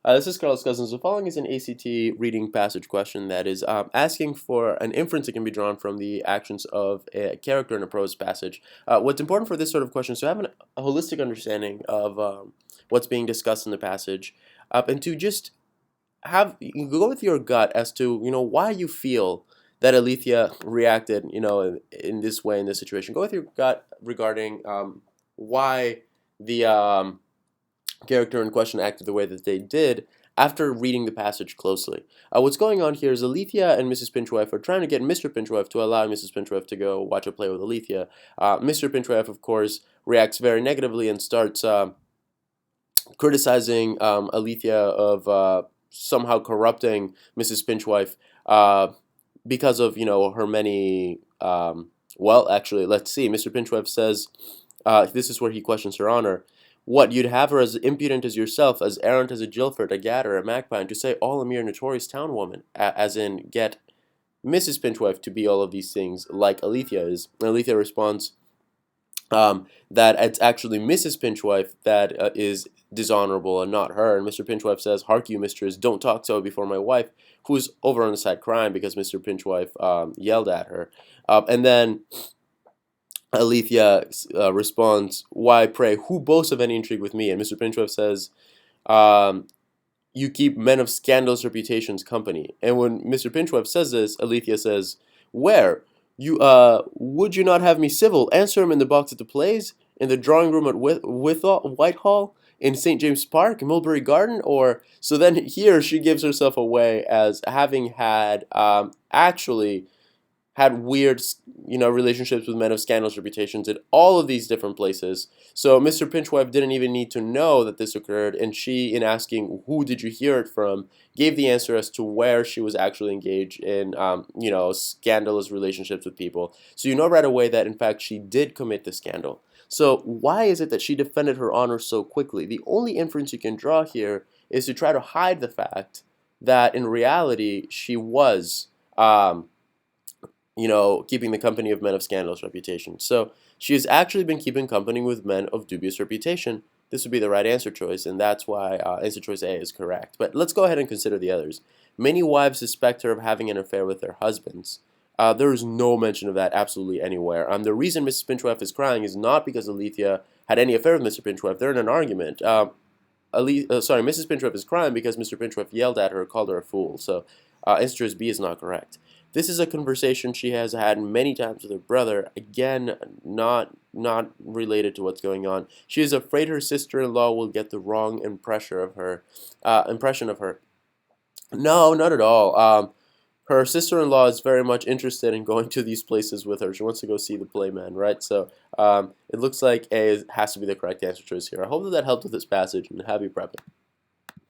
This is Carlos Cousins. The following is an ACT reading passage question that is asking for an inference that can be drawn from the actions of a character in a prose passage. What's important for this sort of question is to have a holistic understanding of what's being discussed in the passage, and to just you go with your gut as to why you feel that Alethea reacted in this way in this situation. Go with your gut regarding why the character in question acted the way that they did after reading the passage closely. What's going on here is Alethea and Mrs. Pinchwife are trying to get Mr. Pinchwife to allow Mrs. Pinchwife to go watch a play with Alethea. Mr. Pinchwife, of course, reacts very negatively and starts criticizing Alethea of somehow corrupting Mrs. Pinchwife because of her many. Well, actually, let's see. Mr. Pinchwife says, this is where he questions her honor. What, you'd have her as impudent as yourself, as errant as a Jilford, a gatter, a magpie, and to say all a mere notorious town woman, as in get Mrs. Pinchwife to be all of these things like Alethea is. And Alethea responds that it's actually Mrs. Pinchwife that is dishonorable and not her. And Mr. Pinchwife says, "Hark you, mistress, don't talk so before my wife," who's over on the side crying because Mr. Pinchwife yelled at her. And then Alethea responds, "Why, pray, who boasts of any intrigue with me?" And Mr. Pinchwife says, "You keep men of scandalous reputations company." And when Mr. Pinchwife says this, Alethea says, "Where? You would you not have me civil? Answer him in the box at the plays, in the drawing room at Whitehall, in St. James's Park, Mulberry Garden, or..." So then here she gives herself away as having had actually had weird, relationships with men of scandalous reputations in all of these different places. So Mr. Pinchwife didn't even need to know that this occurred, and she, in asking, "Who did you hear it from?" gave the answer as to where she was actually engaged in, scandalous relationships with people. So you know right away that, in fact, she did commit the scandal. So why is it that she defended her honor so quickly? The only inference you can draw here is to try to hide the fact that, in reality, she was keeping the company of men of scandalous reputation. So she has actually been keeping company with men of dubious reputation. This would be the right answer choice, and that's why answer choice A is correct. But let's go ahead and consider the others. Many wives suspect her of having an affair with their husbands. There is no mention of that absolutely anywhere. The reason Mrs. Pinchwife is crying is not because Alethea had any affair with Mr. Pinchwife. They're in an argument. Mrs. Pinchwife is crying because Mr. Pinchwife yelled at her, called her a fool. So answer choice B is not correct. This is a conversation she has had many times with her brother. Again, not related to what's going on. She is afraid her sister-in-law will get the wrong impression of her. No, not at all. Her sister-in-law is very much interested in going to these places with her. She wants to go see the playman, right? So it looks like A has to be the correct answer choice here. I hope that helped with this passage, and happy prepping.